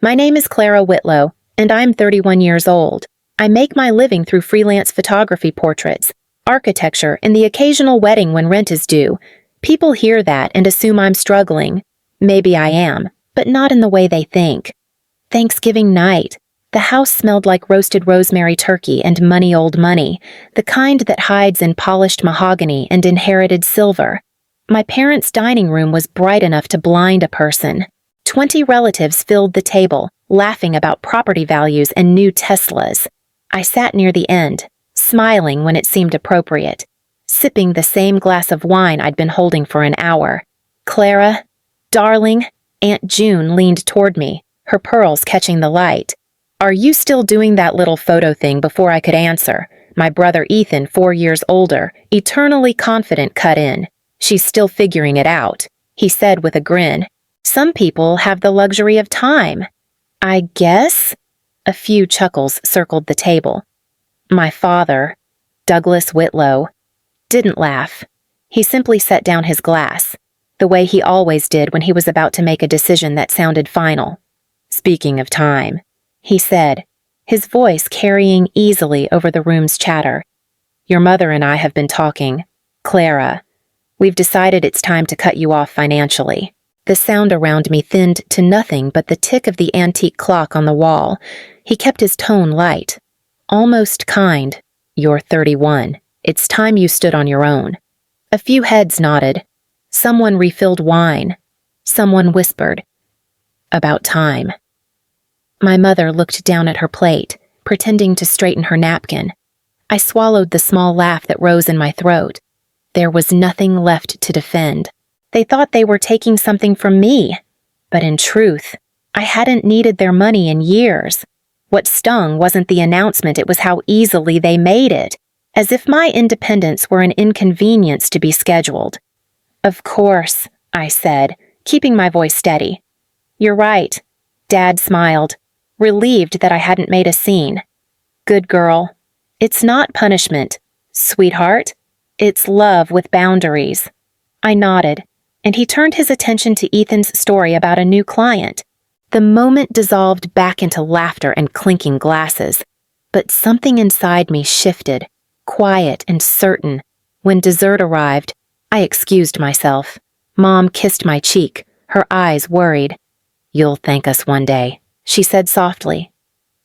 My name is Clara Whitlow, and I'm 31 years old. I make my living through freelance photography portraits, architecture, and the occasional wedding when rent is due. People hear that and assume I'm struggling. Maybe I am, but not in the way they think. Thanksgiving night. The house smelled like roasted rosemary turkey and money old money, the kind that hides in polished mahogany and inherited silver. My parents' dining room was bright enough to blind a person. 20 relatives filled the table, laughing about property values and new Teslas. I sat near the end, smiling when it seemed appropriate, sipping the same glass of wine I'd been holding for an hour. Clara, darling, Aunt June leaned toward me, her pearls catching the light. "Are you still doing that little photo thing?" Before I could answer, my brother Ethan, 4 years older, eternally confident, cut in. "She's still figuring it out," he said with a grin. "Some people have the luxury of time." "I guess?" A few chuckles circled the table. My father, Douglas Whitlow, didn't laugh. He simply set down his glass, the way he always did when he was about to make a decision that sounded final. "Speaking of time," he said, his voice carrying easily over the room's chatter. "Your mother and I have been talking. Clara, we've decided it's time to cut you off financially." The sound around me thinned to nothing but the tick of the antique clock on the wall. He kept his tone light, almost kind. "You're 31. It's time you stood on your own." A few heads nodded. Someone refilled wine. Someone whispered, "About time." My mother looked down at her plate, pretending to straighten her napkin. I swallowed the small laugh that rose in my throat. There was nothing left to defend. They thought they were taking something from me. But in truth, I hadn't needed their money in years. What stung wasn't the announcement, it was how easily they made it, as if my independence were an inconvenience to be scheduled. "Of course," I said, keeping my voice steady. "You're right." Dad smiled, relieved that I hadn't made a scene. "Good girl. It's not punishment, sweetheart. It's love with boundaries." I nodded, and he turned his attention to Ethan's story about a new client. The moment dissolved back into laughter and clinking glasses, but something inside me shifted, quiet and certain. When dessert arrived, I excused myself. Mom kissed my cheek, her eyes worried. "You'll thank us one day," she said softly.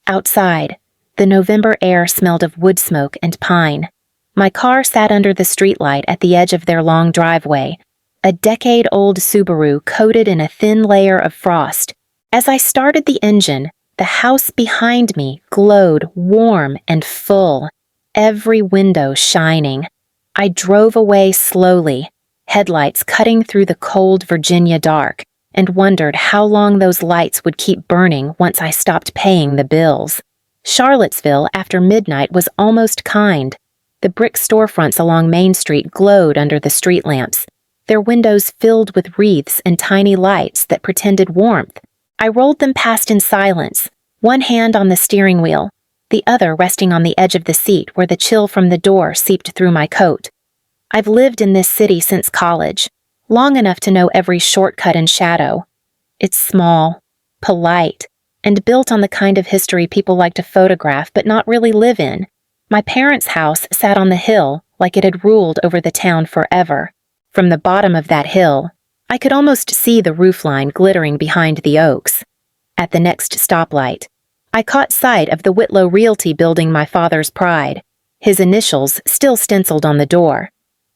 Outside, the November air smelled of wood smoke and pine. My car sat under the streetlight at the edge of their long driveway, a decade-old Subaru coated in a thin layer of frost. As I started the engine, the house behind me glowed warm and full, every window shining. I drove away slowly, headlights cutting through the cold Virginia dark, and wondered how long those lights would keep burning once I stopped paying the bills. Charlottesville after midnight was almost kind. The brick storefronts along Main Street glowed under the street lamps, their windows filled with wreaths and tiny lights that pretended warmth. I rolled them past in silence, one hand on the steering wheel, the other resting on the edge of the seat where the chill from the door seeped through my coat. I've lived in this city since college, long enough to know every shortcut and shadow. It's small, polite, and built on the kind of history people like to photograph but not really live in. My parents' house sat on the hill like it had ruled over the town forever. From the bottom of that hill, I could almost see the roofline glittering behind the oaks. At the next stoplight, I caught sight of the Whitlow Realty building, my father's pride, his initials still stenciled on the door.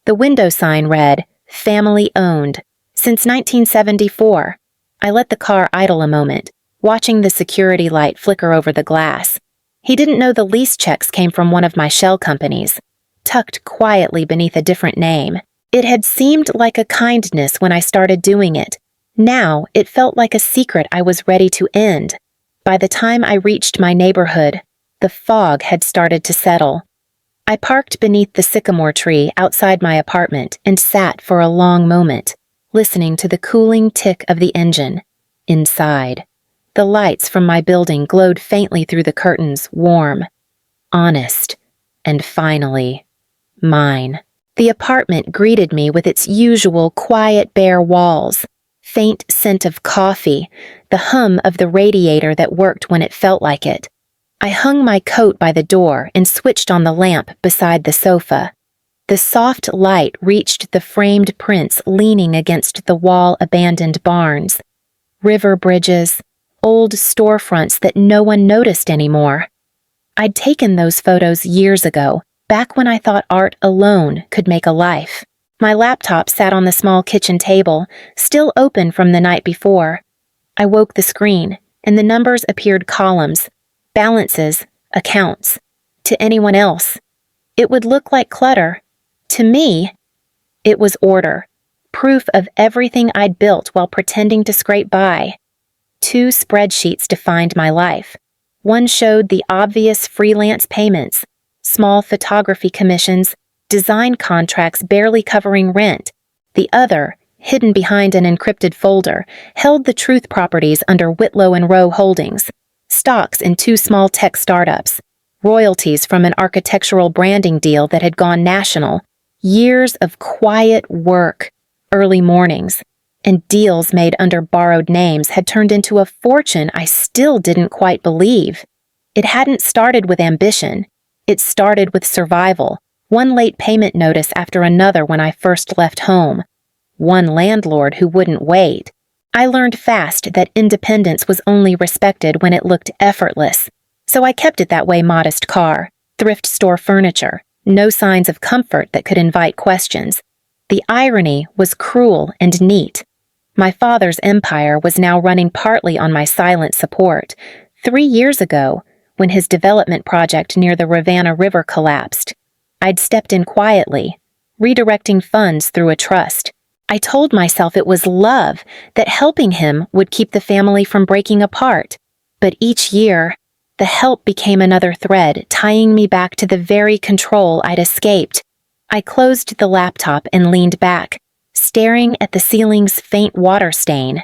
The window sign read, "Family owned, since 1974. I let the car idle a moment, watching the security light flicker over the glass. He didn't know the lease checks came from one of my shell companies, tucked quietly beneath a different name. It had seemed like a kindness when I started doing it. Now it felt like a secret I was ready to end. By the time I reached my neighborhood, the fog had started to settle. I parked beneath the sycamore tree outside my apartment and sat for a long moment, listening to the cooling tick of the engine. Inside, the lights from my building glowed faintly through the curtains, warm, honest, and finally, mine. The apartment greeted me with its usual quiet bare walls, faint scent of coffee, the hum of the radiator that worked when it felt like it. I hung my coat by the door and switched on the lamp beside the sofa. The soft light reached the framed prints leaning against the wall-abandoned barns. River bridges, old storefronts that no one noticed anymore. I'd taken those photos years ago, back when I thought art alone could make a life. My laptop sat on the small kitchen table, still open from the night before. I woke the screen, and the numbers appeared columns, balances, accounts. To anyone else, it would look like clutter. To me, it was order, proof of everything I'd built while pretending to scrape by. 2 spreadsheets defined my life. One showed the obvious freelance payments, small photography commissions, design contracts barely covering rent. The other, hidden behind an encrypted folder, held the truth properties under Whitlow and Rowe Holdings, stocks in 2 small tech startups, royalties from an architectural branding deal that had gone national, years of quiet work, early mornings, and deals made under borrowed names had turned into a fortune I still didn't quite believe. It hadn't started with ambition. It started with survival, one late payment notice after another when I first left home, one landlord who wouldn't wait. I learned fast that independence was only respected when it looked effortless, so I kept it that way. Modest car, thrift store furniture, no signs of comfort that could invite questions. The irony was cruel and neat. My father's empire was now running partly on my silent support. 3 years ago, when his development project near the Rivanna River collapsed, I'd stepped in quietly, redirecting funds through a trust. I told myself it was love, that helping him would keep the family from breaking apart. But each year, the help became another thread, tying me back to the very control I'd escaped. I closed the laptop and leaned back, staring at the ceiling's faint water stain.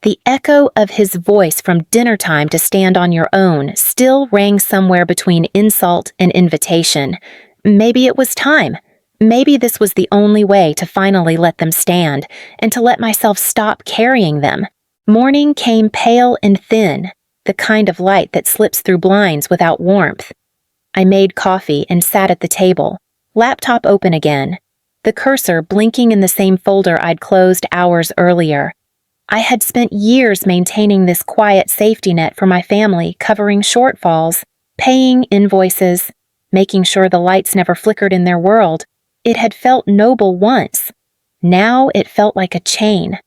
The echo of his voice from dinner time to stand on your own still rang somewhere between insult and invitation. Maybe it was time. Maybe this was the only way to finally let them stand, and to let myself stop carrying them. Morning came pale and thin, the kind of light that slips through blinds without warmth. I made coffee and sat at the table, laptop open again, the cursor blinking in the same folder I'd closed hours earlier. I had spent years maintaining this quiet safety net for my family, covering shortfalls, paying invoices, making sure the lights never flickered in their world. It had felt noble once. Now it felt like a chain.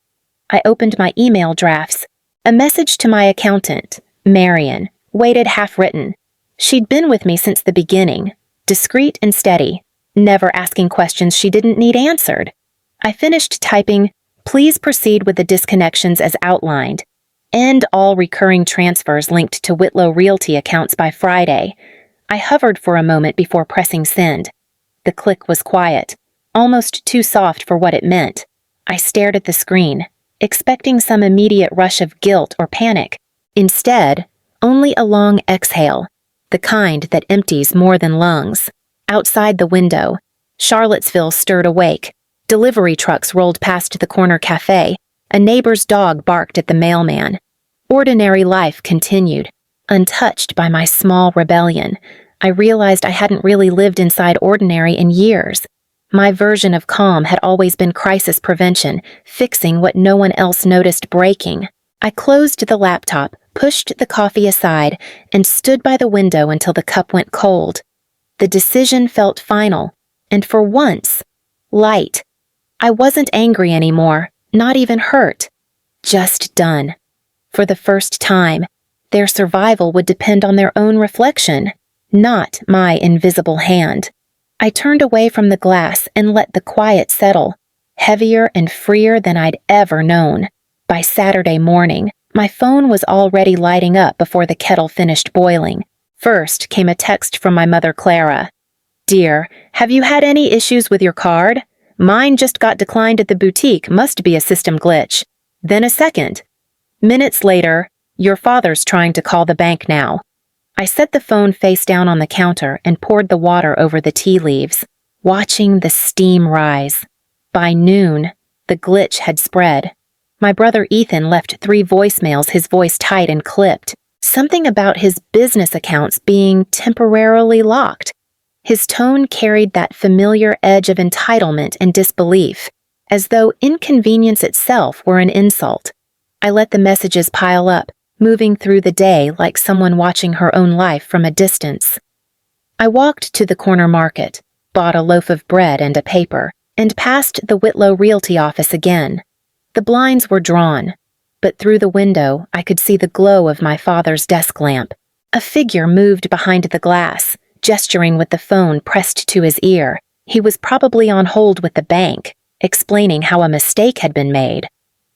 I opened my email drafts. A message to my accountant, Marion, waited half-written. She'd been with me since the beginning, discreet and steady, never asking questions she didn't need answered. I finished typing, "Please proceed with the disconnections as outlined. End all recurring transfers linked to Whitlow Realty accounts by Friday." I hovered for a moment before pressing send. The click was quiet, almost too soft for what it meant. I stared at the screen, expecting some immediate rush of guilt or panic. Instead, only a long exhale, the kind that empties more than lungs. Outside the window, Charlottesville stirred awake. Delivery trucks rolled past the corner cafe. A neighbor's dog barked at the mailman. Ordinary life continued, untouched by my small rebellion. I realized I hadn't really lived inside ordinary in years. My version of calm had always been crisis prevention, fixing what no one else noticed breaking. I closed the laptop, pushed the coffee aside, and stood by the window until the cup went cold. The decision felt final, and for once, light. I wasn't angry anymore, not even hurt. Just done. For the first time, their survival would depend on their own reflection, not my invisible hand. I turned away from the glass and let the quiet settle, heavier and freer than I'd ever known. By Saturday morning, my phone was already lighting up before the kettle finished boiling. First came a text from my mother, Clara. "Dear, have you had any issues with your card? Mine just got declined at the boutique, must be a system glitch." Then a second. Minutes later, "Your father's trying to call the bank now." I set the phone face down on the counter and poured the water over the tea leaves, watching the steam rise. By noon, the glitch had spread. My brother Ethan left 3 voicemails, his voice tight and clipped. Something about his business accounts being temporarily locked. His tone carried that familiar edge of entitlement and disbelief, as though inconvenience itself were an insult. I let the messages pile up, moving through the day like someone watching her own life from a distance. I walked to the corner market, bought a loaf of bread and a paper, and passed the Whitlow Realty office again. The blinds were drawn, but through the window I could see the glow of my father's desk lamp. A figure moved behind the glass, gesturing with the phone pressed to his ear. He was probably on hold with the bank, explaining how a mistake had been made.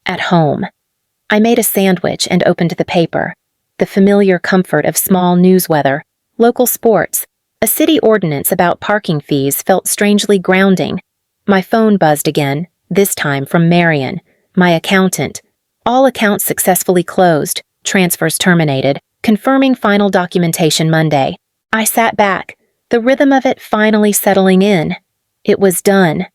At home, I made a sandwich and opened the paper. The familiar comfort of small news weather, local sports, a city ordinance about parking fees felt strangely grounding. My phone buzzed again, this time from Marion, my accountant. All accounts successfully closed, transfers terminated, confirming final documentation Monday. I sat back, the rhythm of it finally settling in. It was done.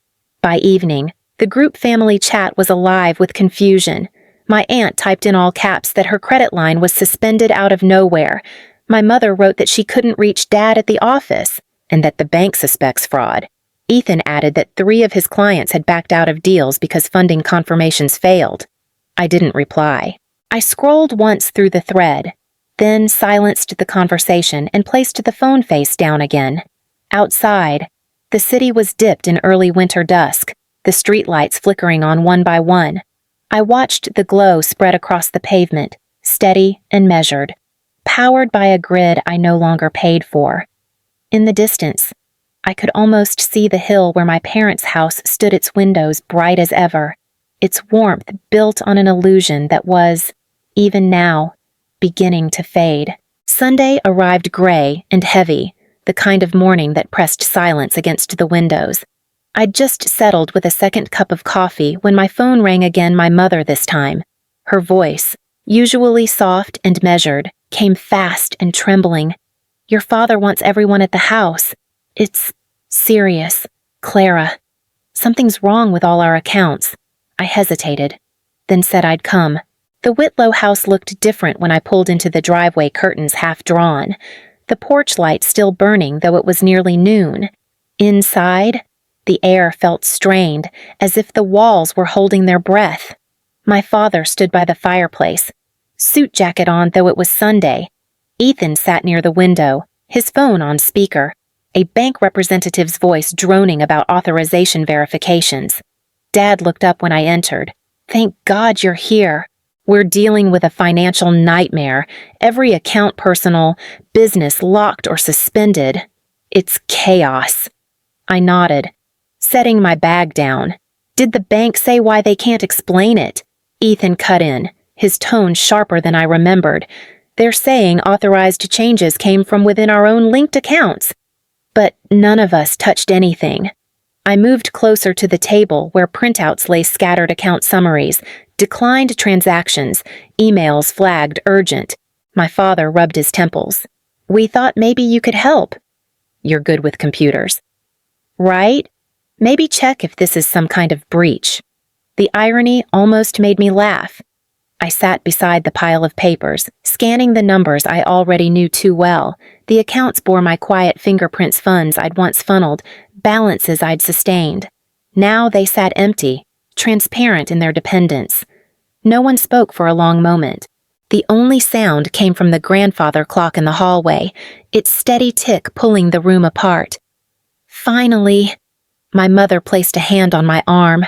By evening, the group family chat was alive with confusion. My aunt typed in all caps that her credit line was suspended out of nowhere. My mother wrote that she couldn't reach Dad at the office, and that the bank suspects fraud. Ethan added that 3 of his clients had backed out of deals because funding confirmations failed. I didn't reply. I scrolled once through the thread, then silenced the conversation and placed the phone face down again. Outside, the city was dipped in early winter dusk, the streetlights flickering on one by one. I watched the glow spread across the pavement, steady and measured, powered by a grid I no longer paid for. In the distance, I could almost see the hill where my parents' house stood, its windows bright as ever, its warmth built on an illusion that was, even now, beginning to fade. Sunday arrived gray and heavy, the kind of morning that pressed silence against the windows. I'd just settled with a second cup of coffee when my phone rang again, my mother this time. Her voice, usually soft and measured, came fast and trembling. "Your father wants everyone at the house. It's serious, Clara. Something's wrong with all our accounts." I hesitated, then said I'd come. The Whitlow house looked different when I pulled into the driveway, curtains half drawn, the porch light still burning though it was nearly noon. Inside, the air felt strained, as if the walls were holding their breath. My father stood by the fireplace, suit jacket on though it was Sunday. Ethan sat near the window, his phone on speaker, a bank representative's voice droning about authorization verifications. Dad looked up when I entered. "Thank God you're here. We're dealing with a financial nightmare. Every account, personal, business locked or suspended. It's chaos." I nodded, setting my bag down. "Did the bank say why they can't explain it?" Ethan cut in, his tone sharper than I remembered. "They're saying authorized changes came from within our own linked accounts. But none of us touched anything." I moved closer to the table where printouts lay, scattered account summaries, declined transactions, emails flagged urgent. My father rubbed his temples. "We thought maybe you could help." "You're good with computers." "Right? Maybe check if this is some kind of breach." The irony almost made me laugh. I sat beside the pile of papers, scanning the numbers I already knew too well. The accounts bore my quiet fingerprints, funds I'd once funneled, balances I'd sustained. Now they sat empty, transparent in their dependence. No one spoke for a long moment. The only sound came from the grandfather clock in the hallway, its steady tick pulling the room apart. Finally, my mother placed a hand on my arm.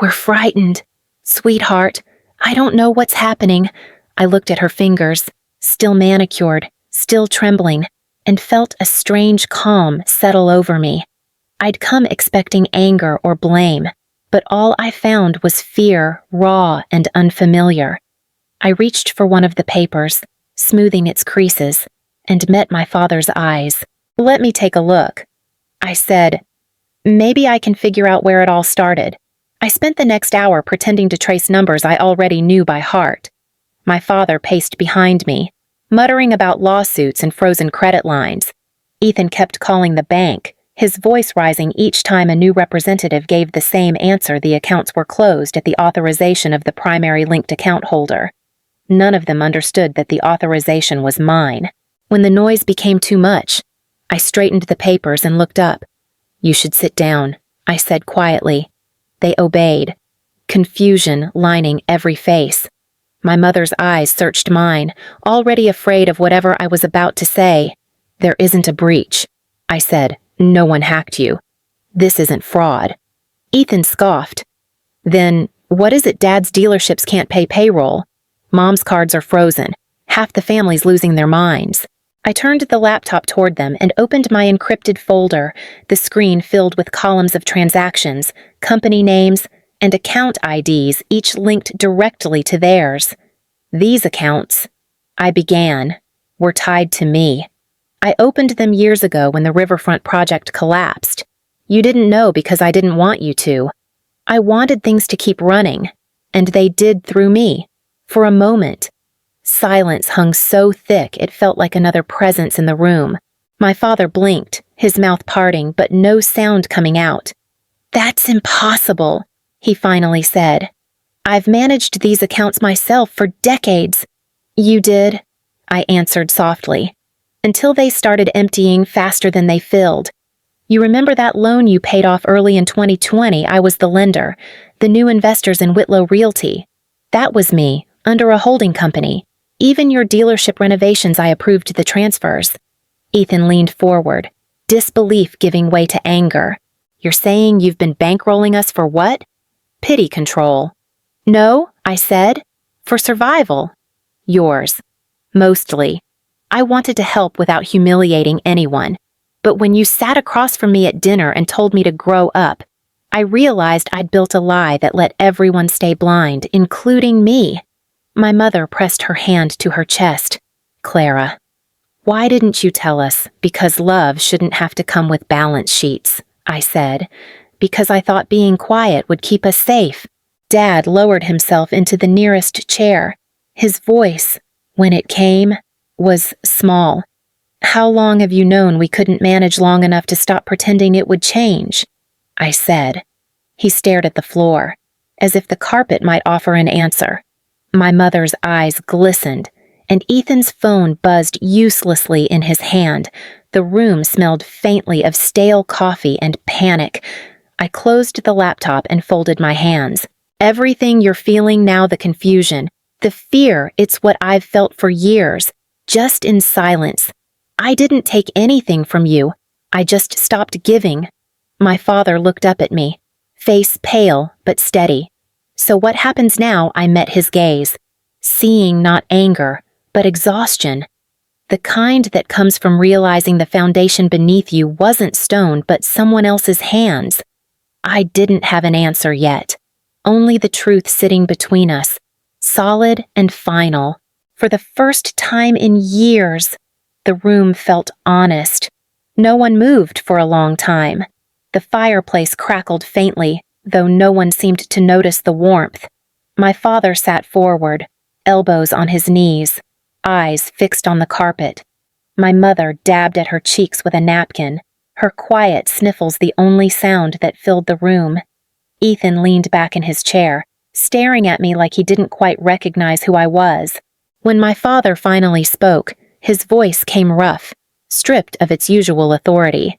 "We're frightened, sweetheart. I don't know what's happening." I looked at her fingers, still manicured, still trembling, and felt a strange calm settle over me. I'd come expecting anger or blame, but all I found was fear, raw and unfamiliar. I reached for one of the papers, smoothing its creases, and met my father's eyes. "Let me take a look," I said. "Maybe I can figure out where it all started." I spent the next hour pretending to trace numbers I already knew by heart. My father paced behind me, muttering about lawsuits and frozen credit lines. Ethan kept calling the bank, his voice rising each time a new representative gave the same answer: the accounts were closed at the authorization of the primary linked account holder. None of them understood that the authorization was mine. When the noise became too much, I straightened the papers and looked up. "You should sit down," I said quietly. They obeyed, confusion lining every face. My mother's eyes searched mine, already afraid of whatever I was about to say. "There isn't a breach," I said. "No one hacked you. This isn't fraud." Ethan scoffed. "Then, what is it Dad's dealerships can't pay payroll? Mom's cards are frozen. Half the family's losing their minds." I turned the laptop toward them and opened my encrypted folder, the screen filled with columns of transactions, company names, and account IDs, each linked directly to theirs. "These accounts," I began, "were tied to me. I opened them years ago when the Riverfront project collapsed. You didn't know because I didn't want you to. I wanted things to keep running, and they did through me. For a moment." Silence hung so thick it felt like another presence in the room. My father blinked, his mouth parting, but no sound coming out. "That's impossible," he finally said. "I've managed these accounts myself for decades." "You did," I answered softly, "until they started emptying faster than they filled. You remember that loan you paid off early in 2020? I was the lender, the new investors in Whitlow Realty. That was me, under a holding company. Even your dealership renovations, I approved the transfers." Ethan leaned forward, disbelief giving way to anger. "You're saying you've been bankrolling us for what?" "Pity control." "No," I said. "For survival." "Yours. Mostly. I wanted to help without humiliating anyone. But when you sat across from me at dinner and told me to grow up, I realized I'd built a lie that let everyone stay blind, including me." My mother pressed her hand to her chest. "Clara, why didn't you tell us? Because love shouldn't have to come with balance sheets," I said. "Because I thought being quiet would keep us safe." Dad lowered himself into the nearest chair. His voice, when it came, was small. "How long have you known we couldn't manage long enough to stop pretending it would change?" I said. He stared at the floor, as if the carpet might offer an answer. My mother's eyes glistened, and Ethan's phone buzzed uselessly in his hand. The room smelled faintly of stale coffee and panic. I closed the laptop and folded my hands. "Everything you're feeling now, the confusion, the fear, it's what I've felt for years, just in silence. I didn't take anything from you. I just stopped giving." My father looked up at me, face pale but steady. "So what happens now?" I met his gaze, seeing not anger, but exhaustion. The kind that comes from realizing the foundation beneath you wasn't stone but someone else's hands. I didn't have an answer yet, only the truth sitting between us, solid and final. For the first time in years, the room felt honest. No one moved for a long time. The fireplace crackled faintly, though no one seemed to notice the warmth. My father sat forward, elbows on his knees, eyes fixed on the carpet. My mother dabbed at her cheeks with a napkin, her quiet sniffles the only sound that filled the room. Ethan leaned back in his chair, staring at me like he didn't quite recognize who I was. When my father finally spoke, his voice came rough, stripped of its usual authority.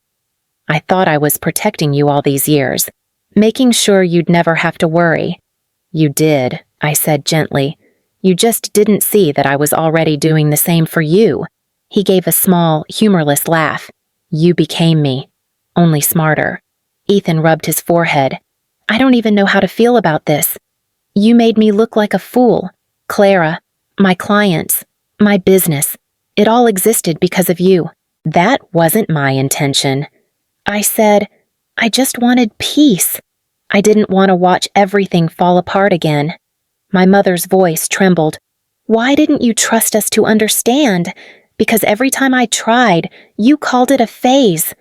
"I thought I was protecting you all these years, making sure you'd never have to worry." "You did," I said gently. "You just didn't see that I was already doing the same for you." He gave a small, humorless laugh. "You became me, only smarter." Ethan rubbed his forehead. "I don't even know how to feel about this. You made me look like a fool. Clara, my clients, my business, it all existed because of you." "That wasn't my intention." I said, "I just wanted peace. I didn't want to watch everything fall apart again." My mother's voice trembled. "Why didn't you trust us to understand? Because every time I tried, you called it a phase."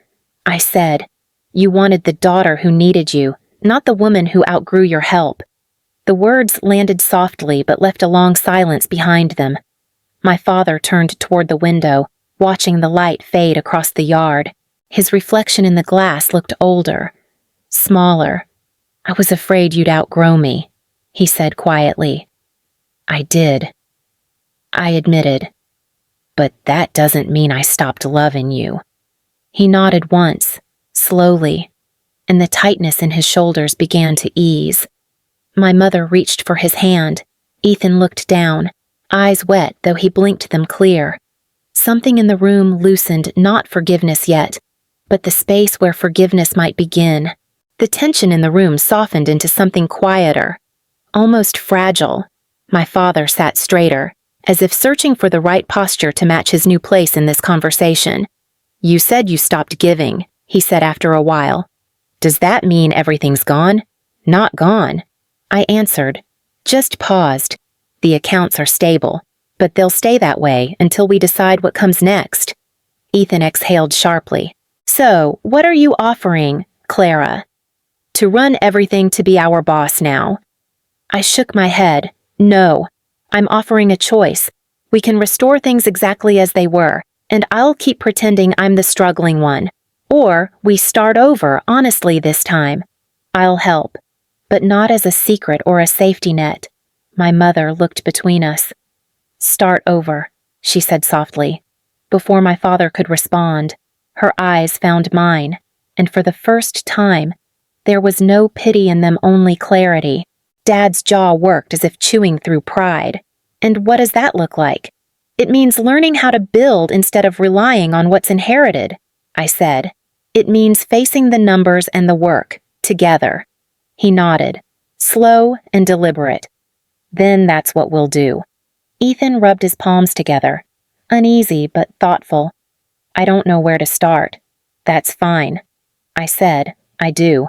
I said, "You wanted the daughter who needed you, not the woman who outgrew your help." The words landed softly but left a long silence behind them. My father turned toward the window, watching the light fade across the yard. His reflection in the glass looked older, smaller. "I was afraid you'd outgrow me," he said quietly. "I did," I admitted. "But that doesn't mean I stopped loving you." He nodded once, slowly, and the tightness in his shoulders began to ease. My mother reached for his hand. Ethan looked down, eyes wet though he blinked them clear. Something in the room loosened, not forgiveness yet, but the space where forgiveness might begin. The tension in the room softened into something quieter, almost fragile. My father sat straighter, as if searching for the right posture to match his new place in this conversation. "You said you stopped giving," he said after a while. "Does that mean everything's gone?" "Not gone," I answered, just paused. "The accounts are stable, but they'll stay that way until we decide what comes next." Ethan exhaled sharply. "So, what are you offering, Clara?" "To run everything, to be our boss now." I shook my head. "No, I'm offering a choice. We can restore things exactly as they were, and I'll keep pretending I'm the struggling one. Or we start over honestly this time. I'll help, but not as a secret or a safety net." My mother looked between us. "Start over," she said softly. Before my father could respond, her eyes found mine, and for the first time, there was no pity in them, only clarity. Dad's jaw worked as if chewing through pride. "And what does that look like?" "It means learning how to build instead of relying on what's inherited," I said. "It means facing the numbers and the work, together." He nodded, slow and deliberate. "Then that's what we'll do." Ethan rubbed his palms together, uneasy but thoughtful. "I don't know where to start." "That's fine," I said. "I do."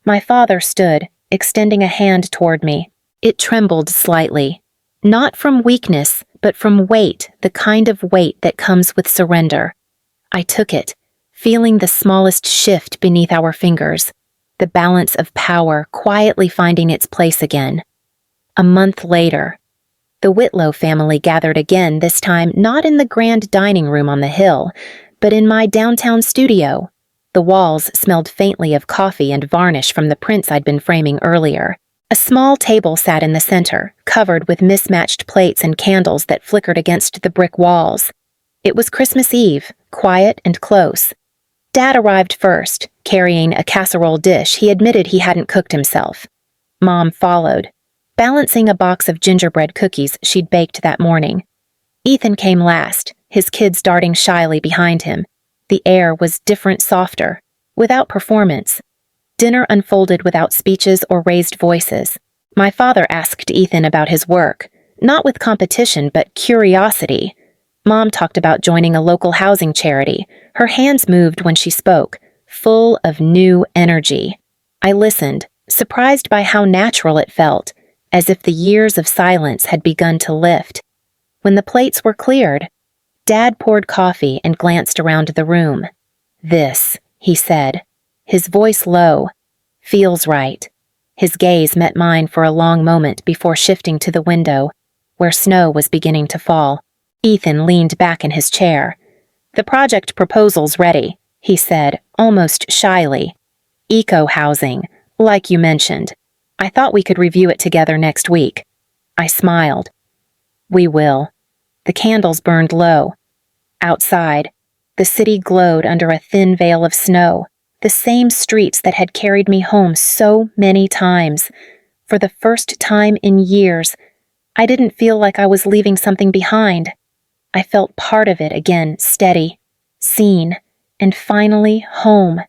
My father stood, extending a hand toward me. It trembled slightly, not from weakness, but from weight, the kind of weight that comes with surrender. I took it, feeling the smallest shift beneath our fingers, the balance of power quietly finding its place again. A month later, the Whitlow family gathered again, this time not in the grand dining room on the hill, but in my downtown studio. The walls smelled faintly of coffee and varnish from the prints I'd been framing earlier. A small table sat in the center, covered with mismatched plates and candles that flickered against the brick walls. It was Christmas Eve, quiet and close. Dad arrived first, carrying a casserole dish he admitted he hadn't cooked himself. Mom followed, balancing a box of gingerbread cookies she'd baked that morning. Ethan came last, his kids darting shyly behind him. The air was different, softer, without performance. Dinner unfolded without speeches or raised voices. My father asked Ethan about his work, not with competition but curiosity. Mom talked about joining a local housing charity. Her hands moved when she spoke, full of new energy. I listened, surprised by how natural it felt, as if the years of silence had begun to lift. When the plates were cleared, Dad poured coffee and glanced around the room. "This," he said, his voice low, "feels right." His gaze met mine for a long moment before shifting to the window, where snow was beginning to fall. Ethan leaned back in his chair. "The project proposal's ready," he said, almost shyly. "Eco-housing, like you mentioned. I thought we could review it together next week." I smiled. "We will." The candles burned low. Outside, the city glowed under a thin veil of snow, the same streets that had carried me home so many times. For the first time in years, I didn't feel like I was leaving something behind. I felt part of it again, steady, seen, and finally home.